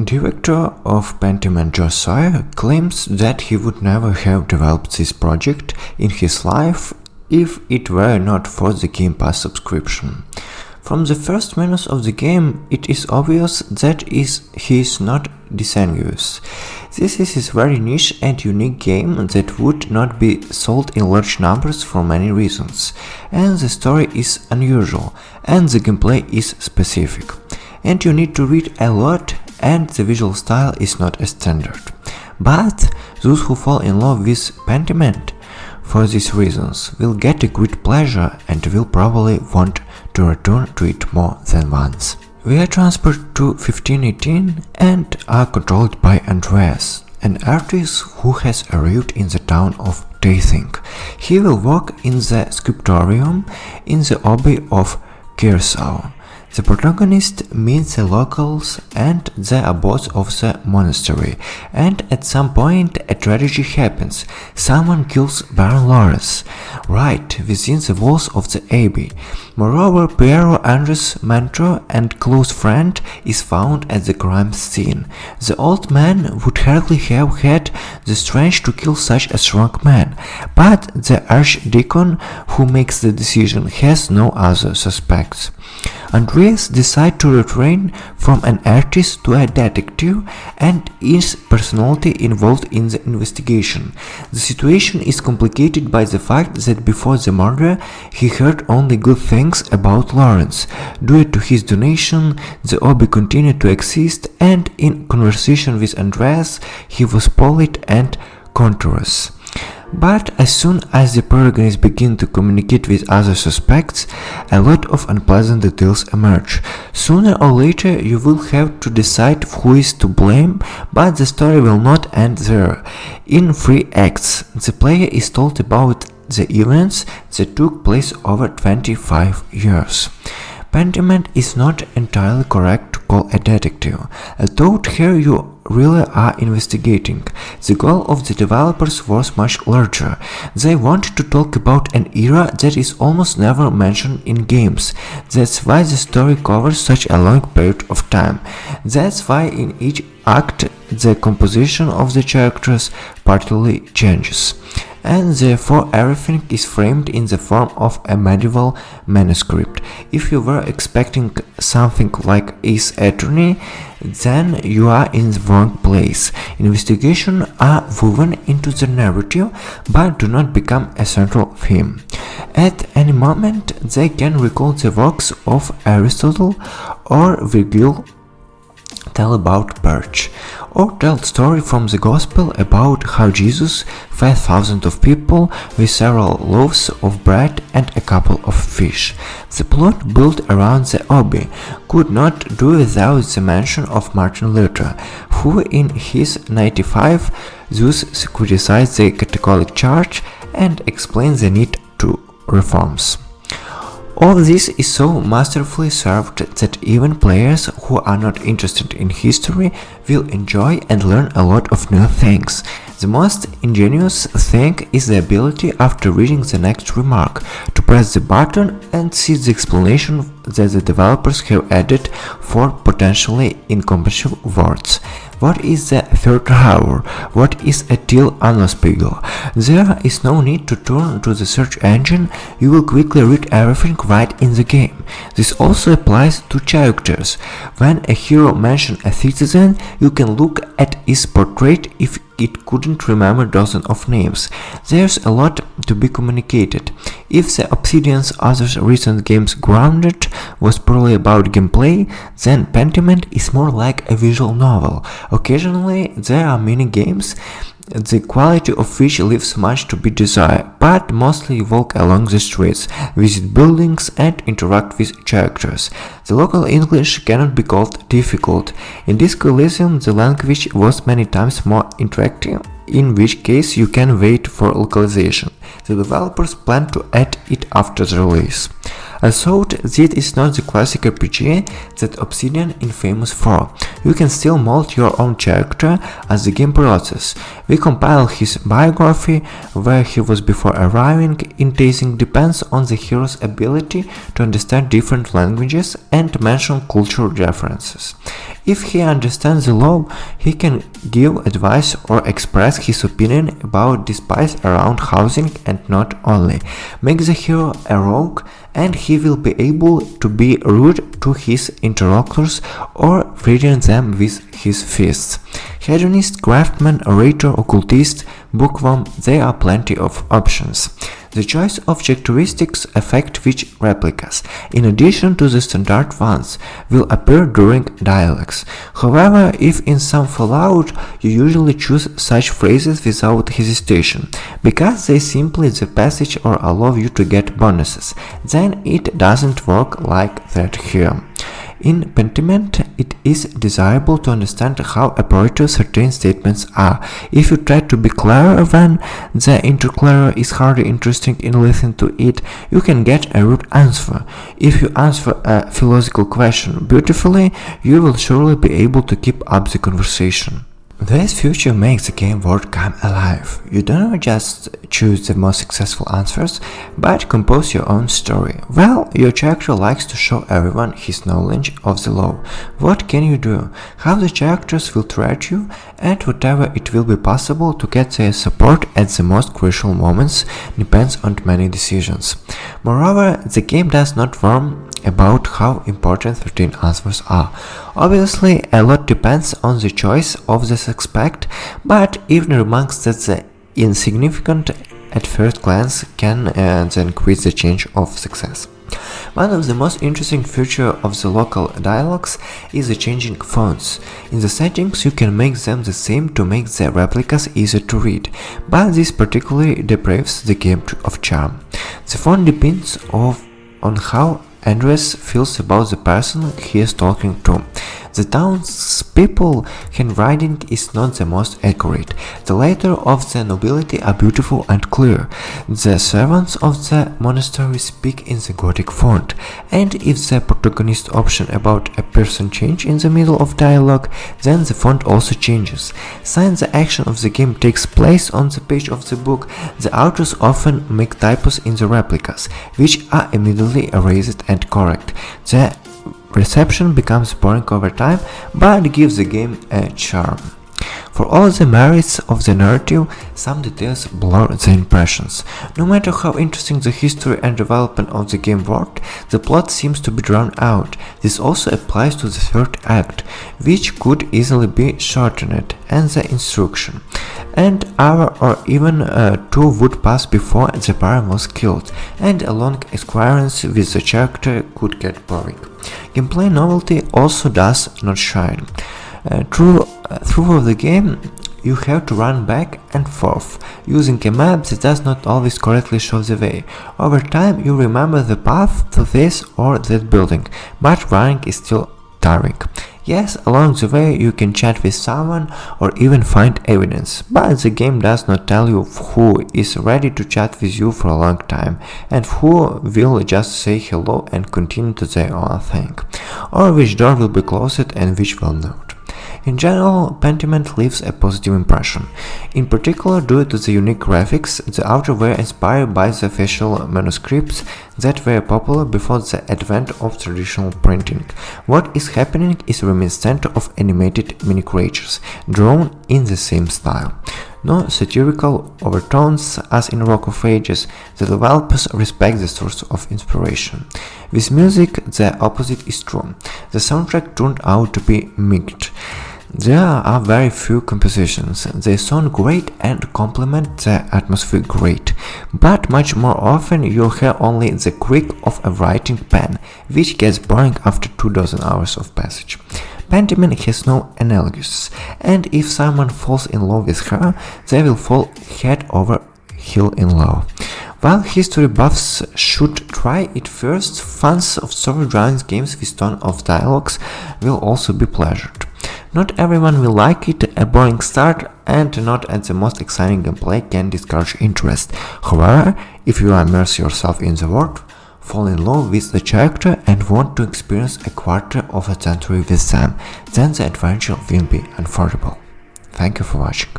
Director of Pentiment Josiah claims that he would never have developed this project in his life if it were not for the Game Pass subscription. From the first minutes of the game, it is obvious that he is not disingenuous. This is a very niche and unique game that would not be sold in large numbers for many reasons, and the story is unusual, and the gameplay is specific. And you need to read a lot, and the visual style is not a standard. But those who fall in love with Pentiment for these reasons will get a great pleasure and will probably want to return to it more than once. We are transferred to 1518 and are controlled by Andreas, an artist who has arrived in the town of Taithing. He will work in the sculptorium in the abbey of KURO-O. The protagonist meets the locals and the abbots of the monastery, and at some point a tragedy happens. Someone kills Baron Lawrence, right within the walls of the abbey. Moreover, Piero, Andres' mentor and close friend, is found at the crime scene. The old man would hardly have had the strength to kill such a strong man, but the archdeacon who makes the decision has no other suspects. Andreas decides to retrain from an artist to a detective and is personally involved in the investigation. The situation is complicated by the fact that before the murder he heard only good things about Lawrence. Due to his donation, the abbey continued to exist, and in conversation with Andreas he was polite and courteous. But as soon as the protagonists begin to communicate with other suspects, a lot of unpleasant details emerge. Sooner or later you will have to decide who is to blame, but the story will not end there. In 3 acts, the player is told about the events that took place over 25 years. Pentiment is not entirely correct to call a detective, although here you really are investigating. The goal of the developers was much larger. They wanted to talk about an era that is almost never mentioned in games. That's why the story covers such a long period of time. That's why in each act the composition of the characters partly changes, and therefore everything is framed in the form of a medieval manuscript. If you were expecting something like Ace Attorney, then you are in the wrong place. Investigations are woven into the narrative, but do not become a central theme. At any moment they can recall the works of Aristotle or Virgil, tell about birch, or tell story from the Gospel about how Jesus fed thousands of people with several loaves of bread and a couple of fish. The plot built around the abbey could not do without the mention of Martin Luther, who in his 95 thus criticized the Catholic Church and explained the need to reforms. All this is so masterfully served that even players who are not interested in history will enjoy and learn a lot of new things. The most ingenious thing is the ability, after reading the next remark, to press the button and see the explanation that the developers have added for potentially incomprehensible words. What is the third hour? What is a Til Annospiegel? There is no need to turn to the search engine, you will quickly read everything right in the game. This also applies to characters. When a hero mentions a citizen, you can look at his portrait if it couldn't remember dozens of names. There's a lot to be communicated. If the Obsidian's other recent games Grounded was purely about gameplay, then Pentiment is more like a visual novel. Occasionally there are mini games, the quality of which leaves much to be desired, but mostly you walk along the streets, visit buildings and interact with characters. The local English cannot be called difficult. In Disco Elysium the language was many times more interactive, in which case you can wait for localization. The developers plan to add it after the release. I thought this is not the classic RPG that Obsidian is famous for. You can still mold your own character as the game progresses. We compile his biography, where he was before arriving in Tasing depends on the hero's ability to understand different languages and mention cultural references. If he understands the law, he can give advice or express his opinion about disputes around housing, and not only make the hero a rogue, and he will be able to be rude to his interlocutors or threaten them with his fists. Hedonist, craftsman, orator, occultist, bookworm, there are plenty of options. The choice of characteristics affect which replicas, in addition to the standard ones, will appear during dialogues. However, if in some Fallout you usually choose such phrases without hesitation, because they simply the passage or allow you to get bonuses, then it doesn't work like that here. In Pentiment, it is desirable to understand how operative certain statements are. If you try to be clever when the interclarer is hardly interested in listening to it, you can get a rude answer. If you answer a philosophical question beautifully, you will surely be able to keep up the conversation. This feature makes the game world come alive. You don't just choose the most successful answers, but compose your own story. Well, your character likes to show everyone his knowledge of the law. What can you do? How the characters will treat you, and whatever it will be possible to get their support at the most crucial moments depends on many decisions. Moreover, the game does not warn about how important certain answers are. Obviously, a lot depends on the choice of the suspect, but even remarks that the insignificant at first glance can then quiz the change of success. One of the most interesting features of the local dialogues is the changing fonts. In the settings you can make them the same to make the replicas easier to read, but this particularly deprives the game of charm. The font depends on how Andres feels about the person he is talking to. The townspeople handwriting is not the most accurate. The letters of the nobility are beautiful and clear. The servants of the monastery speak in the Gothic font, and if the protagonist option about a person change in the middle of dialogue, then the font also changes. Since the action of the game takes place on the page of the book, the authors often make typos in the replicas, which are immediately erased and correct. The reception becomes boring over time, but gives the game a charm. For all the merits of the narrative, some details blur the impressions. No matter how interesting the history and development of the game world, the plot seems to be drawn out. This also applies to the third act, which could easily be shortened, and the instruction. An hour or even two would pass before the Baron was killed, and a long experience with the character could get boring. Gameplay novelty also does not shine. Through the game, you have to run back and forth, using a map that does not always correctly show the way. Over time, you remember the path to this or that building, but running is still tiring. Yes, along the way you can chat with someone or even find evidence, but the game does not tell you who is ready to chat with you for a long time, and who will just say hello and continue to their own thing, or which door will be closed and which will not. In general, Pentiment leaves a positive impression. In particular, due to the unique graphics, the authors were inspired by the official manuscripts that were popular before the advent of traditional printing. What is happening is reminiscent of animated mini-creatures, drawn in the same style. No satirical overtones as in Rock of Ages, the developers respect the source of inspiration. With music, the opposite is true. The soundtrack turned out to be mixed. There are very few compositions. They sound great and complement the atmosphere great, but much more often you hear only the creak of a writing pen, which gets boring after 24 hours of passage. Pentiment has no analogies, and if someone falls in love with her, they will fall head over heel in love. While history buffs should try it first, fans of story-driven games with tone of dialogues will also be pleasured. Not everyone will like it, a boring start and not at the most exciting gameplay can discourage interest. However, if you immerse yourself in the world, fall in love with the character and want to experience a quarter of a century with them, then the adventure will be unforgettable. Thank you for watching.